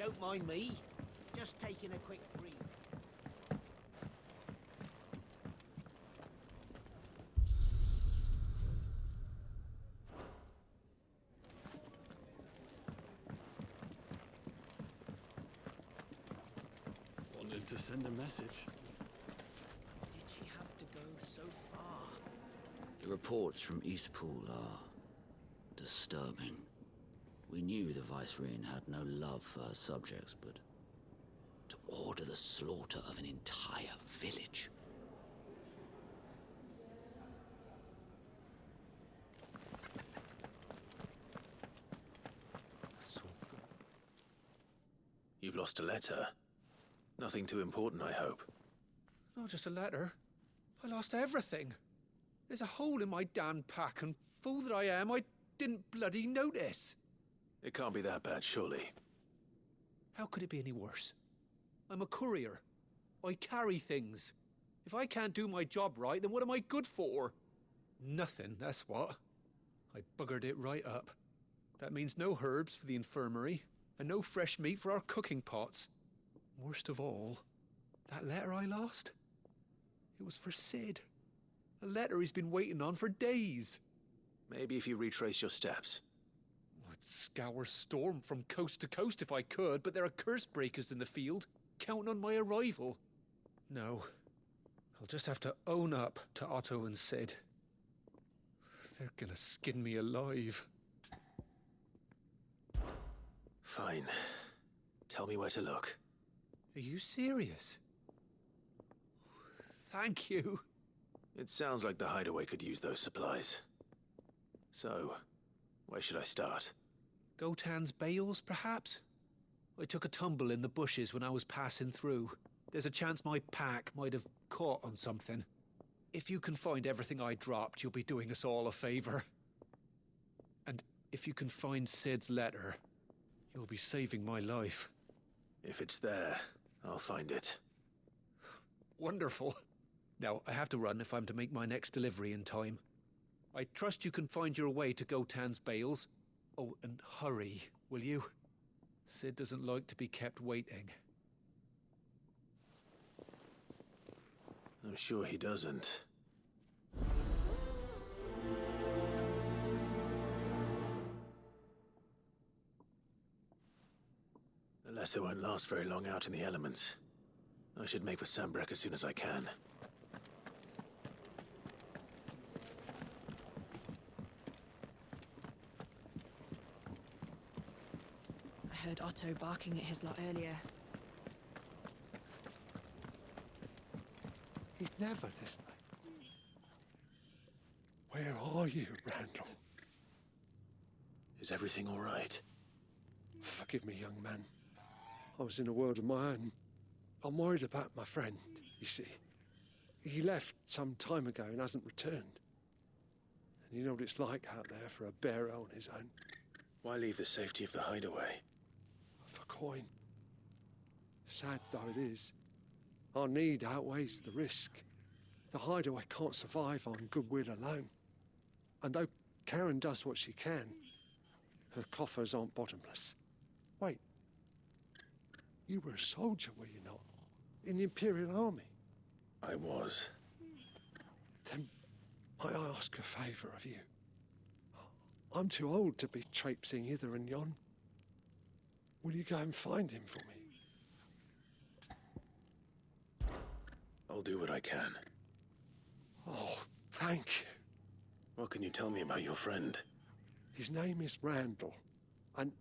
Don't mind me. Just taking a quick breather. Wanted to send a message. Did she have to go so far? The reports from Eastpool are disturbing. We knew the Vicereine had no love for her subjects, but to order the slaughter of an entire village. You've lost a letter. Nothing too important, I hope. Not just a letter. I lost everything. There's a hole in my damn pack, and fool that I am, I didn't bloody notice. It can't be that bad, surely. How could it be any worse? I'm a courier. I carry things. If I can't do my job right, then what am I good for? Nothing, that's what. I buggered it right up. That means no herbs for the infirmary, and no fresh meat for our cooking pots. Worst of all, that letter I lost? It was for Sid. A letter he's been waiting on for days. Maybe if you retrace your steps. I'd scour Storm from coast to coast if I could, but there are curse breakers in the field, counting on my arrival. No, I'll just have to own up to Otto and Sid. They're gonna skin me alive. Fine. Tell me where to look. Are you serious? Thank you. It sounds like the hideaway could use those supplies. So, where should I start? Gotan's bales, perhaps? I took a tumble in the bushes when I was passing through. There's a chance my pack might have caught on something. If you can find everything I dropped, you'll be doing us all a favour. And if you can find Sid's letter, you'll be saving my life. If it's there, I'll find it. Wonderful. Now, I have to run if I'm to make my next delivery in time. I trust you can find your way to Gotan's bales. Oh, and hurry, will you? Sid doesn't like to be kept waiting. I'm sure he doesn't. The letter won't last very long out in the elements. I should make for Sambrek as soon as I can. I heard Otto barking at his lot earlier. He's never listening. Where are you, Randall? Is everything all right? Forgive me, young man. I was in a world of my own. I'm worried about my friend, you see. He left some time ago and hasn't returned. And you know what it's like out there for a bearer on his own. Why leave the safety of the hideaway? For coin. Sad though it is, our need outweighs the risk. The hideaway can't survive on goodwill alone. And though Karen does what she can, her coffers aren't bottomless. Wait. You were a soldier, were you not? In the Imperial Army? I was. Then might I ask a favour of you? I'm too old to be traipsing hither and yon. Will you go and find him for me? I'll do what I can. Oh, thank you. What can you tell me about your friend? His name is Randall, and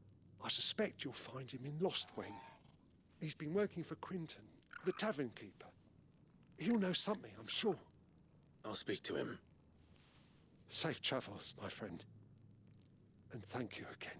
I suspect you'll find him in Lost Wing. He's been working for Quinton, the tavern keeper. He'll know something, I'm sure. I'll speak to him. Safe travels, my friend. And thank you again.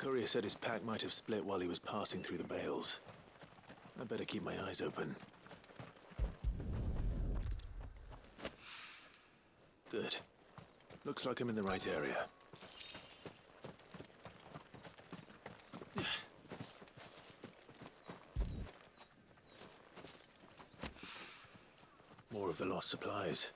Courier said his pack might have split while he was passing through the bales. I better keep my eyes open. Good. Looks like I'm in the right area. More of the lost supplies.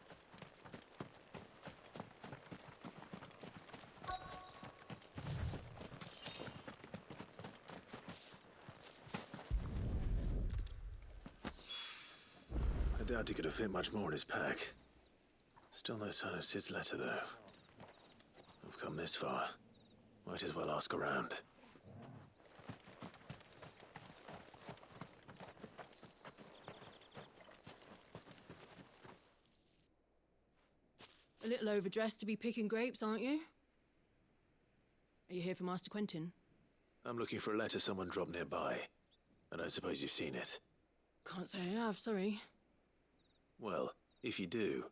I doubt he could have fit much more in his pack. Still no sign of Sid's letter, though. I've come this far. Might as well ask around. A little overdressed to be picking grapes, aren't you? Are you here for Master Quentin? I'm looking for a letter someone dropped nearby. And I suppose you've seen it. Can't say I have, sorry. Well, if you do,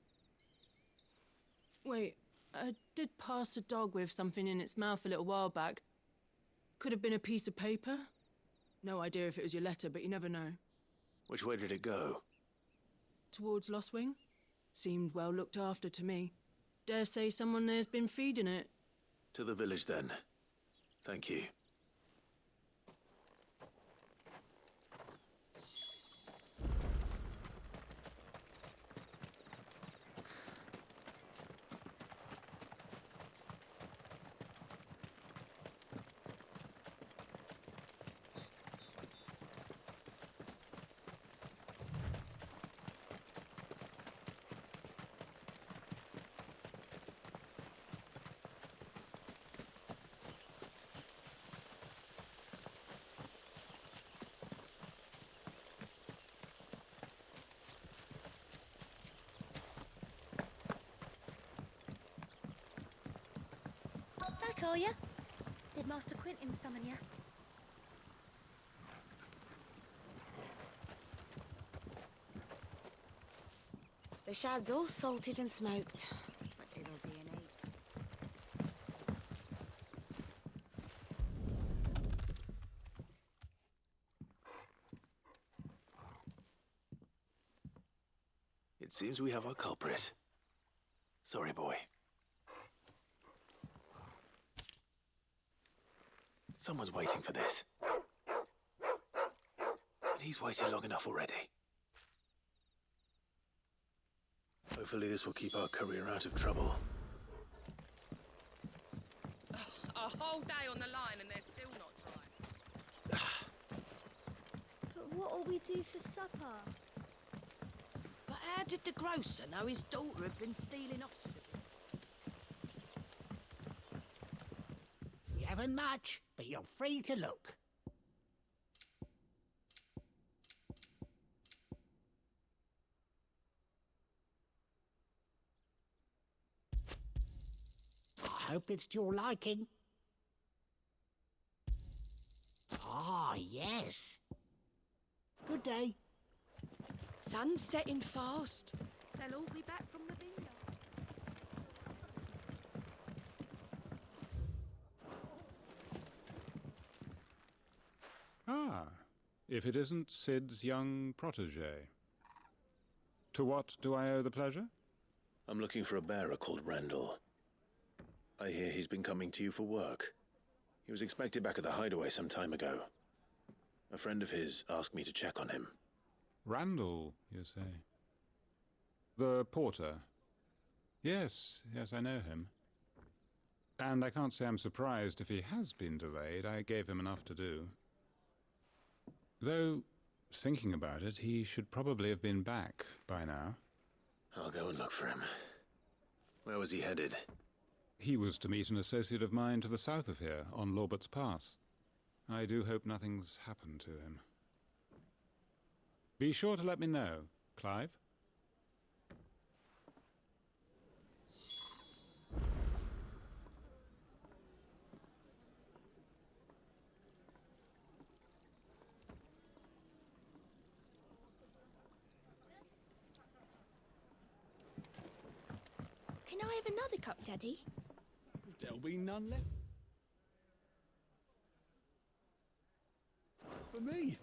Wait, I did pass a dog with something in its mouth a little while back. Could have been a piece of paper. No idea if it was your letter, but you never know. which way did it go? Towards Lostwing? Seemed well looked after to me. Dare say someone there's been feeding it. To the village, then. Thank you. Back, are ya? Did Master Quentin summon ya? The shad's all salted and smoked, but it'll be an aid. It seems we have our culprit. Sorry, boy. Someone's waiting for this. And he's waited long enough already. Hopefully this will keep our courier out of trouble. A whole day on the line and they're still not dry. But what'll we do for supper? But how did the grocer know his daughter had been stealing off to the... You haven't much, but you're free to look. I hope it's to your liking. Ah, yes. Good day. Sun's setting fast. They'll all be back from the vineyard. Ah, if it isn't Sid's young protege. To what do I owe the pleasure? I'm looking for a bearer called Randall. I hear he's been coming to you for work. He was expected back at the hideaway some time ago. A friend of his asked me to check on him. Randall, you say? The porter? Yes, I know him. And I can't say I'm surprised if he has been delayed. I gave him enough to do. Though, thinking about it, he should probably have been back by now. I'll go and look for him. Where was he headed? He was to meet an associate of mine to the south of here, on Lorbert's Pass. I do hope nothing's happened to him. Be sure to let me know, Clive. Can I have another cup, Daddy? There'll be none left. for me.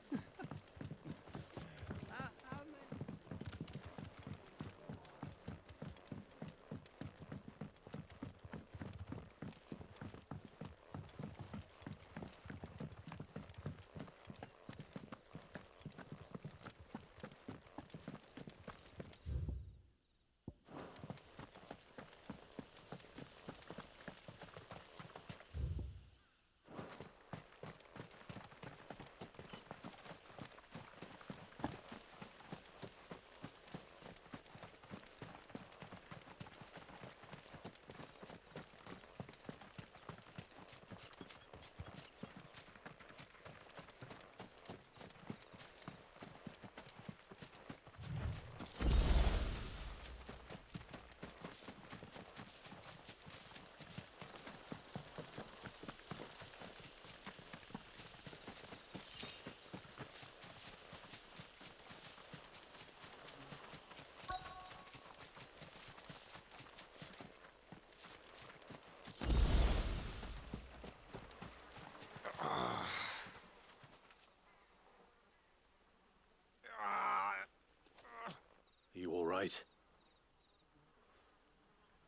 You all right?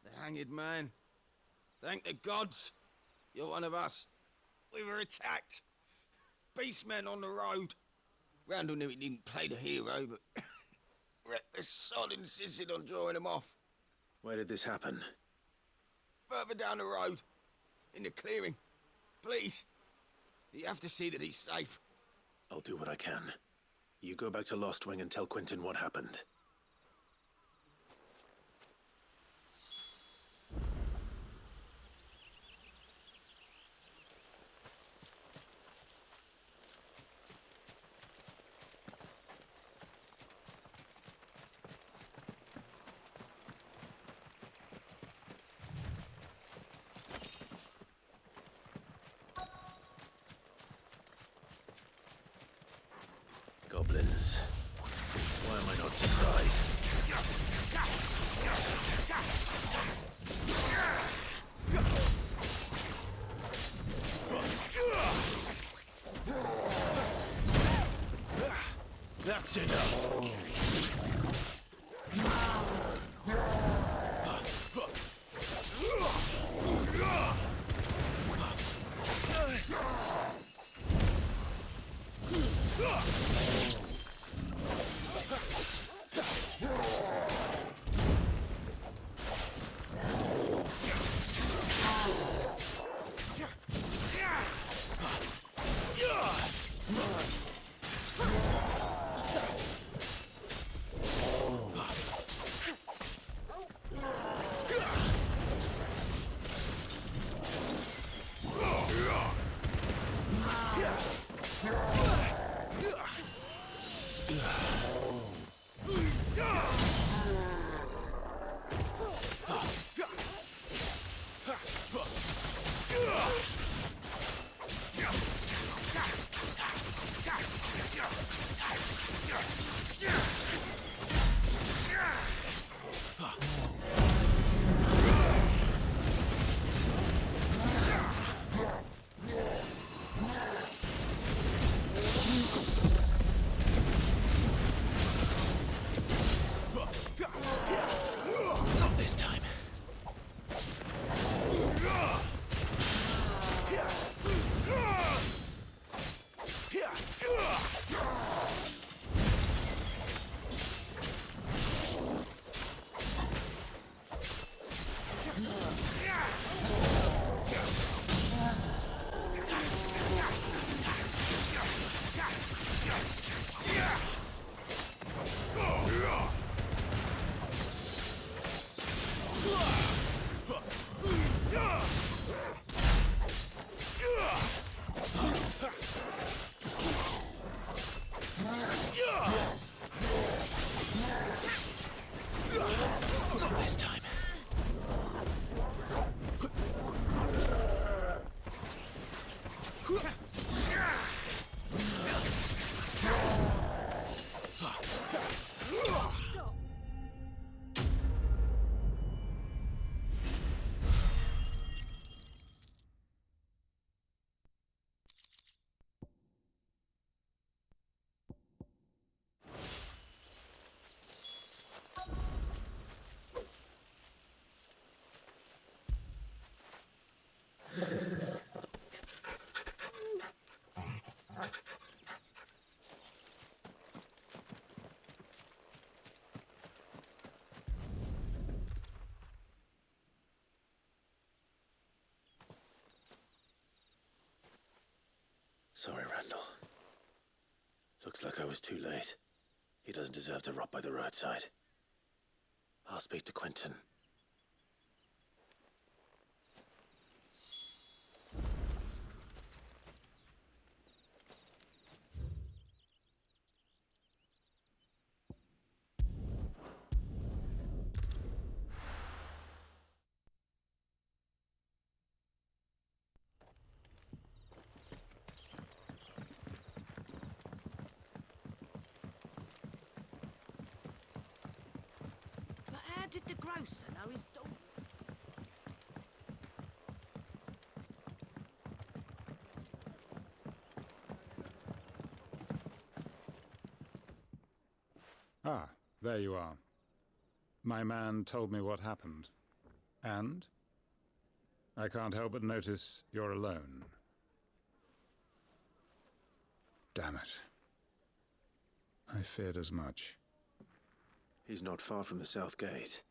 The hanged man. Thank the gods. You're one of us. We were attacked. Beastmen on the road. Randall knew he didn't play the hero, but the sod insisted on drawing him off. Where did this happen? Further down the road. In the clearing. Please. You have to see that he's safe. I'll do what I can. You go back to Lost Wing and tell Quentin what happened. Goblins. Why am I not surprised? That's enough. Sorry, Randall. Looks like I was too late. He doesn't deserve to rot by the roadside. I'll speak to Quentin. But how did the grocer know his daughter? Ah, there you are. My man told me what happened. And? I can't help but notice you're alone. Damn it. I feared as much. He's not far from the south gate.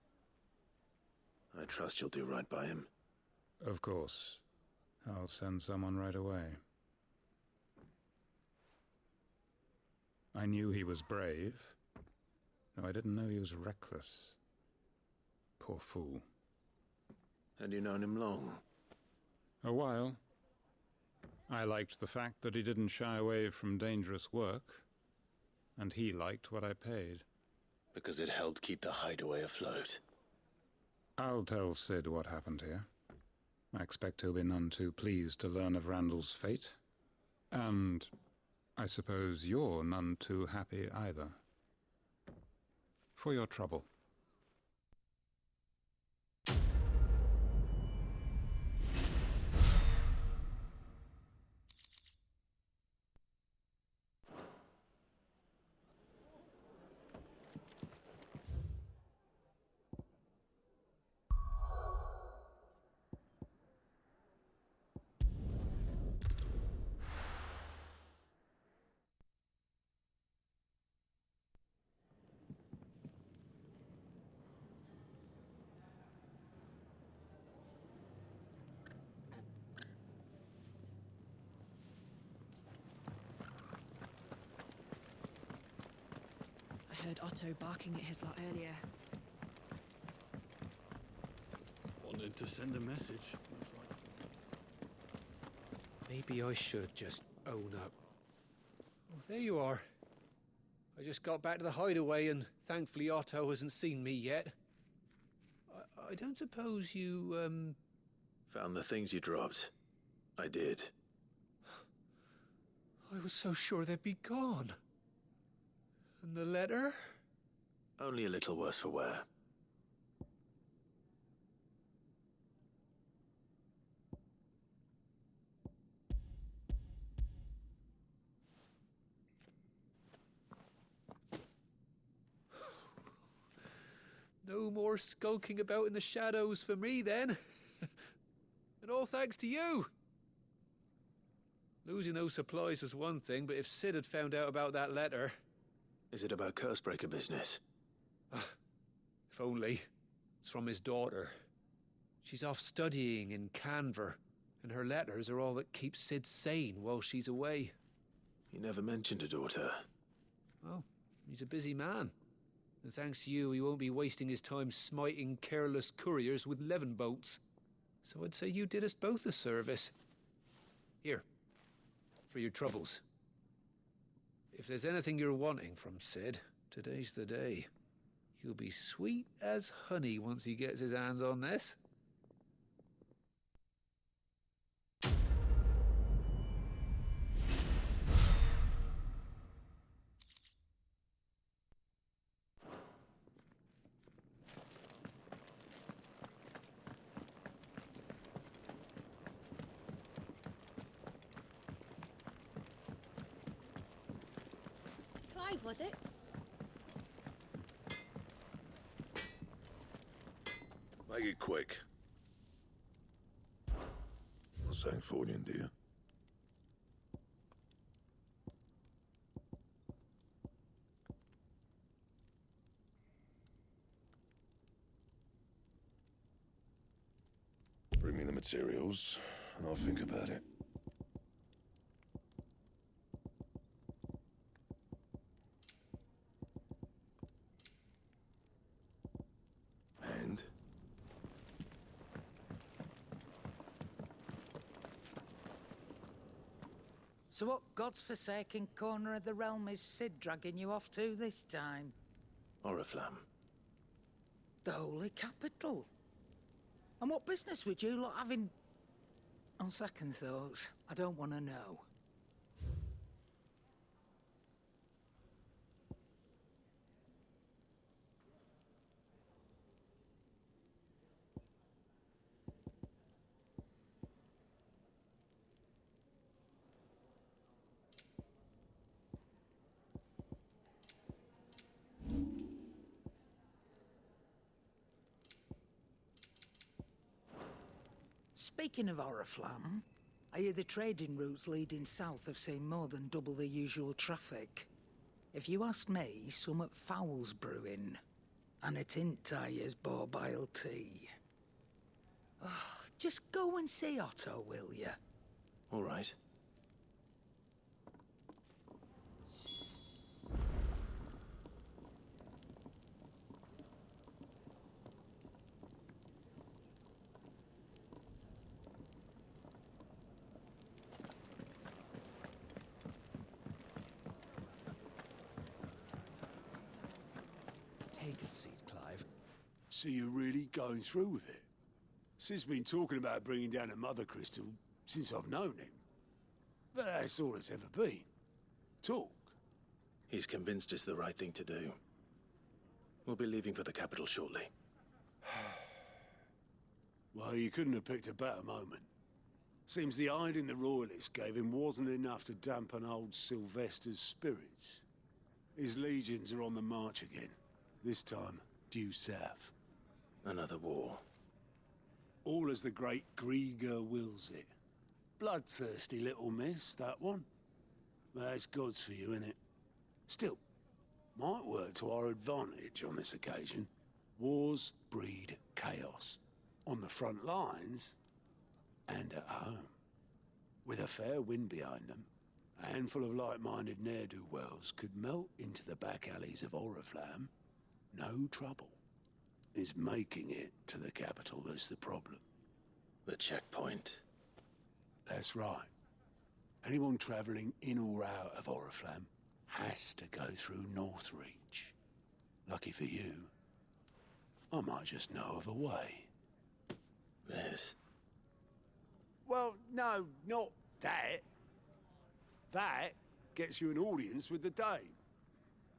I trust you'll do right by him. Of course. I'll send someone right away. I knew he was brave, though I didn't know he was reckless. Poor fool. Had you known him long? A while. I liked the fact that he didn't shy away from dangerous work, and he liked what I paid. Because it helped keep the hideaway afloat. I'll tell Sid what happened here. I expect he'll be none too pleased to learn of Randall's fate. And I suppose you're none too happy either. For your trouble. I heard Otto barking at his lot earlier. Wanted to send a message. Maybe I should just own up. Oh, there you are. I just got back to the hideaway and thankfully Otto hasn't seen me yet. I don't suppose you, Found the things you dropped. I did. I was so sure they'd be gone. And the letter? Only a little worse for wear. No more skulking about in the shadows for me, then. And all thanks to you. Losing those supplies was one thing, but if Sid had found out about that letter... Is it about Cursebreaker business? If only. It's from his daughter. She's off studying in Canver, and her letters are all that keeps Sid sane while she's away. He never mentioned a daughter. Oh, he's a busy man. And thanks to you, he won't be wasting his time smiting careless couriers with levin bolts. So I'd say you did us both a service. Here, for your troubles. If there's anything you're wanting from Sid, today's the day. He'll be sweet as honey once he gets his hands on this. Clive, was it? Make it quick. Not saying fortune, do you? Bring me the materials, and I'll think about it. So what god's-forsaken corner of the realm is Sid dragging you off to this time? Oriflamme. The Holy Capital. And what business would you lot having... On second thoughts, I don't want to know. Speaking of Oriflamme, I hear the trading routes leading south have seen more than double the usual traffic. If you ask me, summat foul's brewing. And it ain't Tyre's borbile tea. Oh, just go and see Otto, will ya? All right. Take a seat, Clive. So you're really going through with it? Sid's been talking about bringing down a mother crystal since I've known him. But that's all it's ever been. Talk. He's convinced it's the right thing to do. We'll be leaving for the capital shortly. Well, you couldn't have picked a better moment. Seems the hiding the Royalists gave him wasn't enough to dampen old Sylvester's spirits. His legions are on the march again. This time, due south. Another war. All as the great Grieger wills it. Bloodthirsty little miss, that one. That's God's for you, innit? Still, might work to our advantage on this occasion. Wars breed chaos. On the front lines, and at home. With a fair wind behind them, a handful of like-minded ne'er-do-wells could melt into the back alleys of Oriflamme. No trouble. It's making it to the capital that's the problem. The checkpoint. That's right. Anyone travelling in or out of Oriflamme has to go through Northreach. Lucky for you, I might just know of a way. This? Well, no, not that. That gets you an audience with the Dame.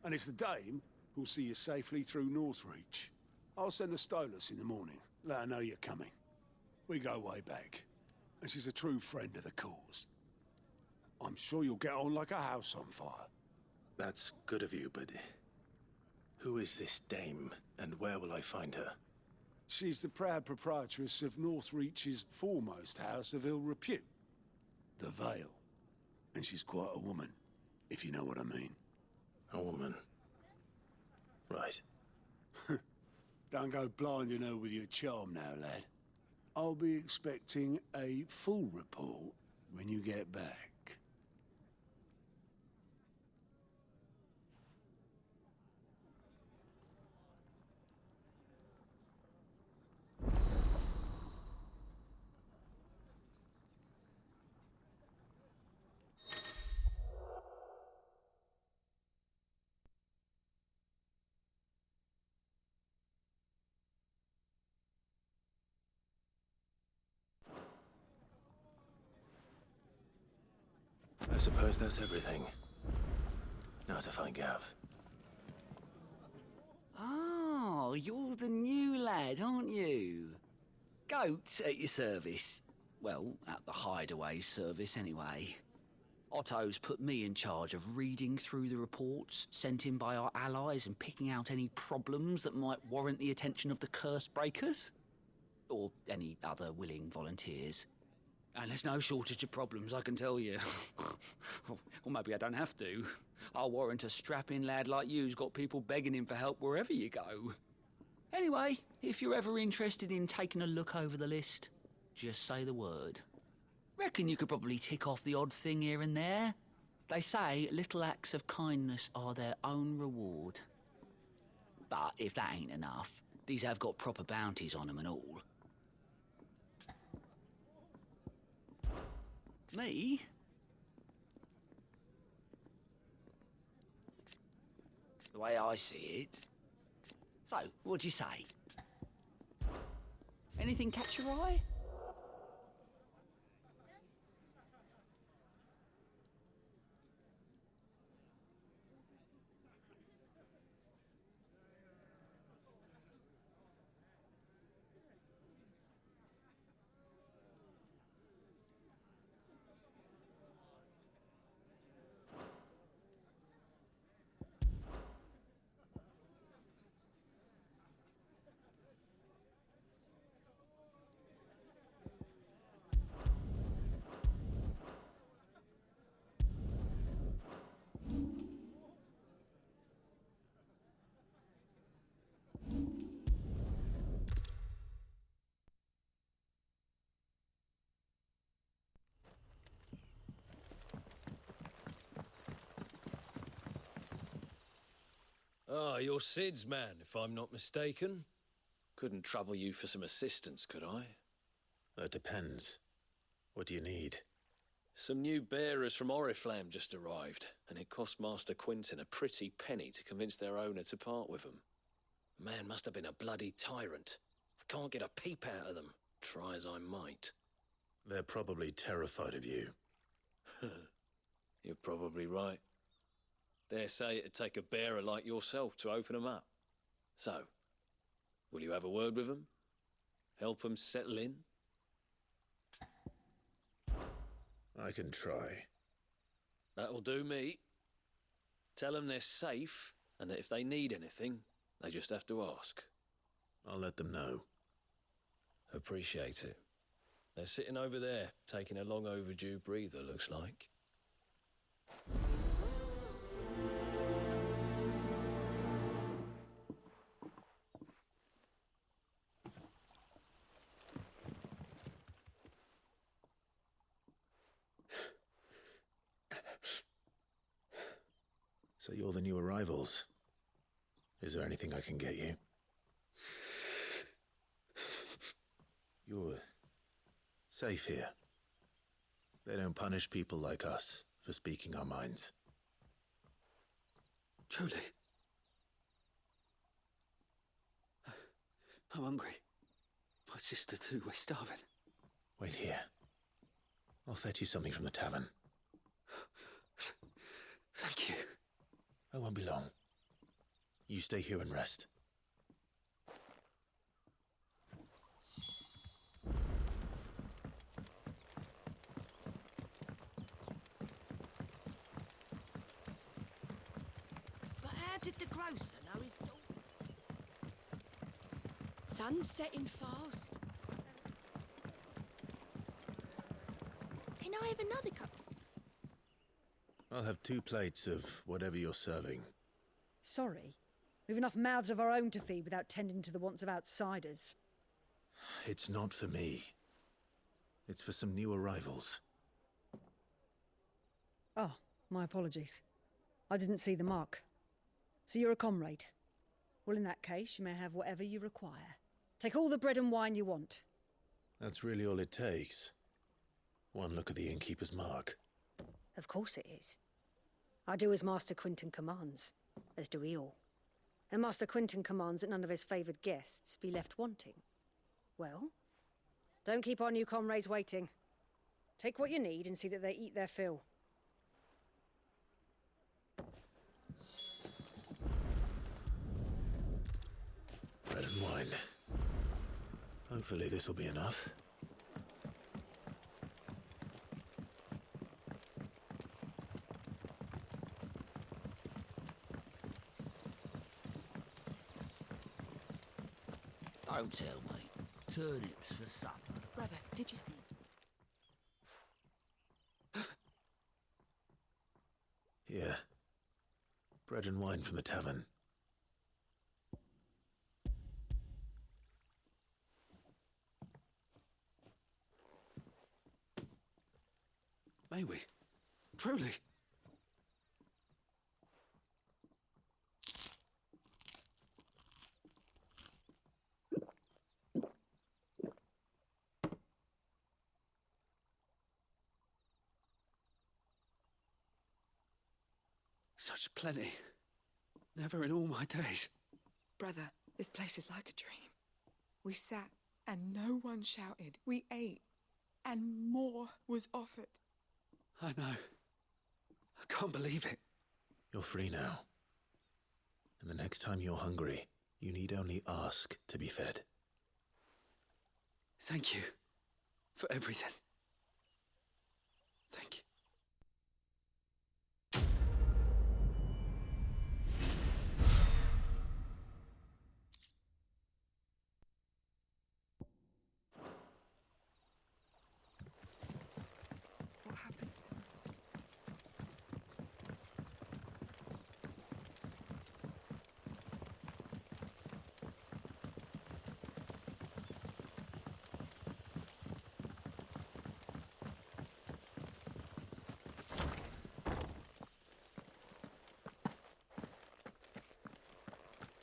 And it's the Dame who'll see you safely through Northreach. I'll send the Stolas in the morning. Let her know you're coming. We go way back. And she's a true friend of the cause. I'm sure you'll get on like a house on fire. That's good of you, but... who is this Dame, and where will I find her? She's the proud proprietress of Northreach's foremost house of ill repute. The Vale. And she's quite a woman, if you know what I mean. A woman? Right. Don't go blinding her with your charm now, lad. I'll be expecting a full report when you get back. I suppose that's everything. Now to find Gav. Oh, you're the new lad, aren't you? Goat at your service. Well, at the hideaway service, anyway. Otto's put me in charge of reading through the reports sent in by our allies and picking out any problems that might warrant the attention of the curse breakers. Or any other willing volunteers. And there's no shortage of problems, I can tell you. Or maybe I don't have to. I'll warrant a strapping lad like you's got people begging him for help wherever you go. Anyway, if you're ever interested in taking a look over the list, just say the word. Reckon you could probably tick off the odd thing here and there. They say little acts of kindness are their own reward. But if that ain't enough, these have got proper bounties on them and all. Me? the way I see it. So, what'd you say? Anything catch your eye? Ah, you're Sid's man, if I'm not mistaken. Couldn't trouble you for some assistance, could I? That depends. What do you need? Some new bearers from Oriflamme just arrived, and it cost Master Quinton a pretty penny to convince their owner to part with them. The man must have been a bloody tyrant. I can't get a peep out of them, try as I might. They're probably terrified of you. You're probably right. Dare say it'd take a bearer like yourself to open them up. So, will you have a word with them? Help them settle in? I can try. That'll do me. Tell them they're safe, and that if they need anything, they just have to ask. I'll let them know. Appreciate it. They're sitting over there, taking a long overdue breather, looks like. So you're the new arrivals. Is there anything I can get you? You're safe here. They don't punish people like us for speaking our minds. Truly. I'm hungry. My sister too, we're starving. Wait here. I'll fetch you something from the tavern. Thank you. I won't be long. You stay here and rest. But how did the grocer know his daughter? Sun's setting fast. Can I have another cup? I'll have 2 plates of whatever you're serving. Sorry. We've enough mouths of our own to feed without tending to the wants of outsiders. It's not for me. It's for some new arrivals. Oh, my apologies. I didn't see the mark. So you're a comrade. Well, in that case, you may have whatever you require. Take all the bread and wine you want. That's really all it takes. One look at the innkeeper's mark. Of course it is. I do as Master Quinton commands, as do we all. And Master Quinton commands that none of his favoured guests be left wanting. Well, don't keep our new comrades waiting. Take what you need and see that they eat their fill. Bread and wine. Hopefully this'll be enough. Don't tell me. Turnips for supper. Brother, did you see? Yeah. Bread and wine from the tavern. May we? Truly? Such plenty. Never in all my days. Brother, this place is like a dream. We sat and no one shouted. We ate and more was offered. I know. I can't believe it. You're free now. And the next time you're hungry, you need only ask to be fed. Thank you for everything. Thank you. What happens to us?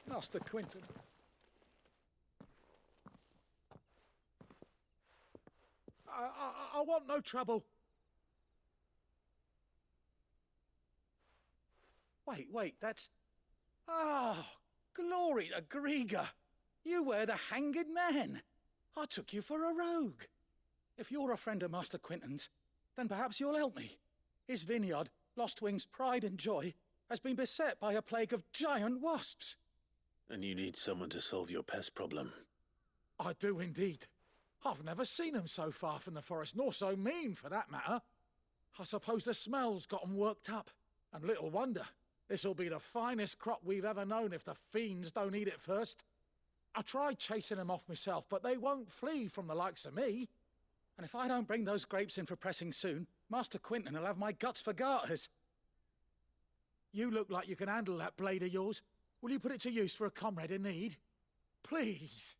Master Quinton. I want no trouble. Wait, that's... Ah, glory to Grieger. You were the hanged man. I took you for a rogue. If you're a friend of Master Quinton's, then perhaps you'll help me. His vineyard, Lostwing's pride and joy, has been beset by a plague of giant wasps. And you need someone to solve your pest problem. I do indeed. I've never seen 'em so far from the forest, nor so mean, for that matter. I suppose the smell's got 'em worked up. And little wonder. This'll be the finest crop we've ever known if the fiends don't eat it first. I tried chasing 'em off myself, but they won't flee from the likes of me. And if I don't bring those grapes in for pressing soon, Master Quinton will have my guts for garters. You look like you can handle that blade of yours. Will you put it to use for a comrade in need? Please,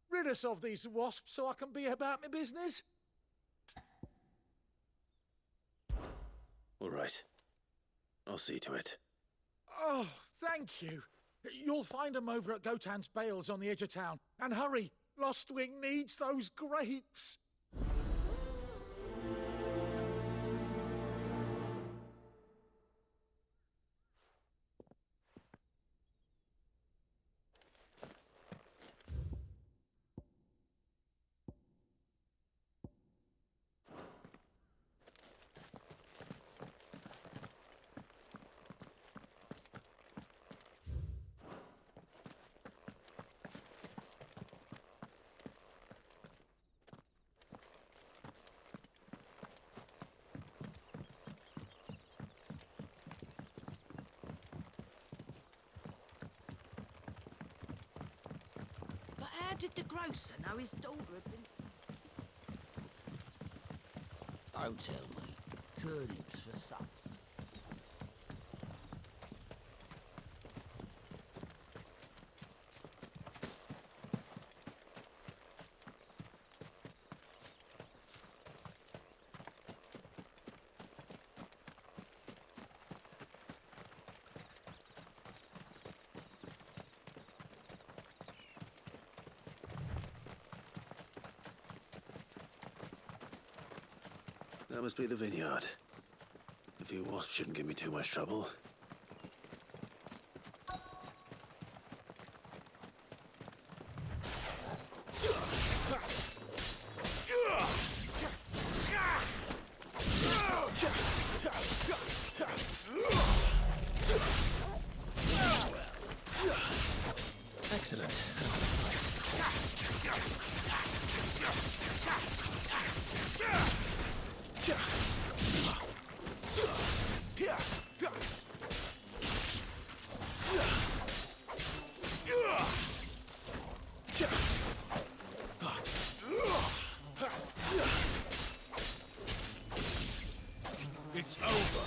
rid us of these wasps so I can be about my business. All right. I'll see to it. Oh, thank you. You'll find 'em over at Gotan's Bales on the edge of town. And hurry, Lostwing needs those grapes. But how did the grocer know his daughter had been... Don't tell me. Turnips for supper. That must be the vineyard. A few wasps shouldn't give me too much trouble. Excellent. It's over.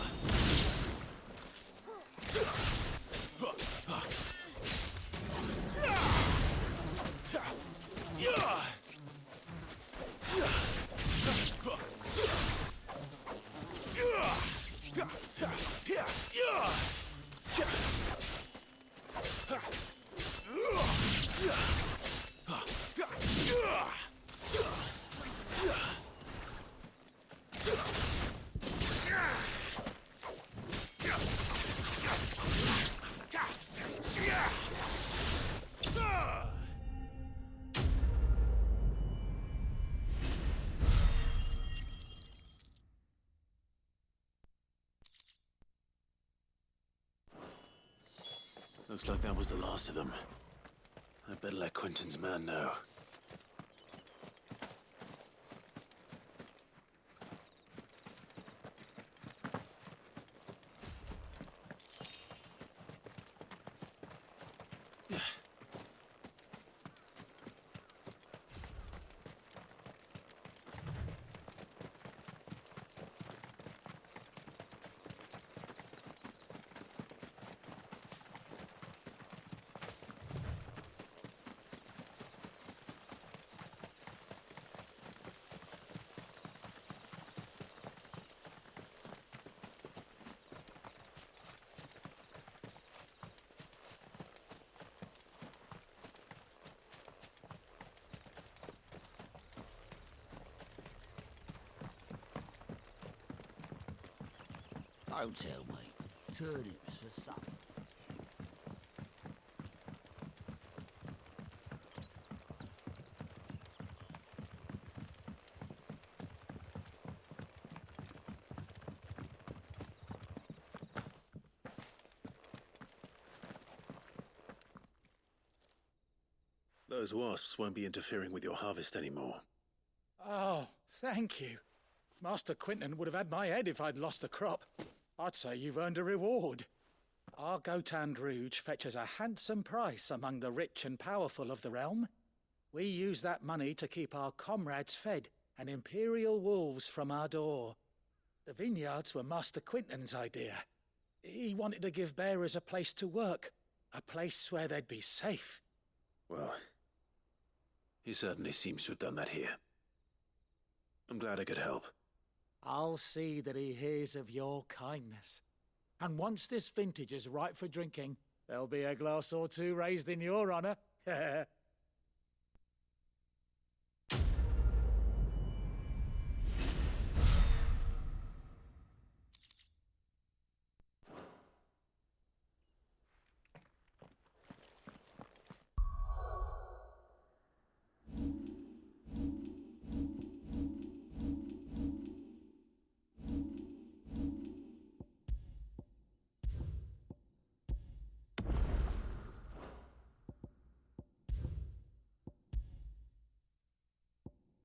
Looks like that was the last of them. I better let Quentin's man know. Don't tell me. Turnips for supper. Those wasps won't be interfering with your harvest anymore. Oh, thank you. Master Quinton would have had my head if I'd lost the crop. I'd say you've earned a reward. Our Gotand Rouge fetches a handsome price among the rich and powerful of the realm. We use that money to keep our comrades fed and imperial wolves from our door. The vineyards were Master Quinton's idea. He wanted to give bearers a place to work, a place where they'd be safe. Well, he certainly seems to have done that here. I'm glad I could help. I'll see that he hears of your kindness. And once this vintage is ripe for drinking, there'll be a glass or two raised in your honour.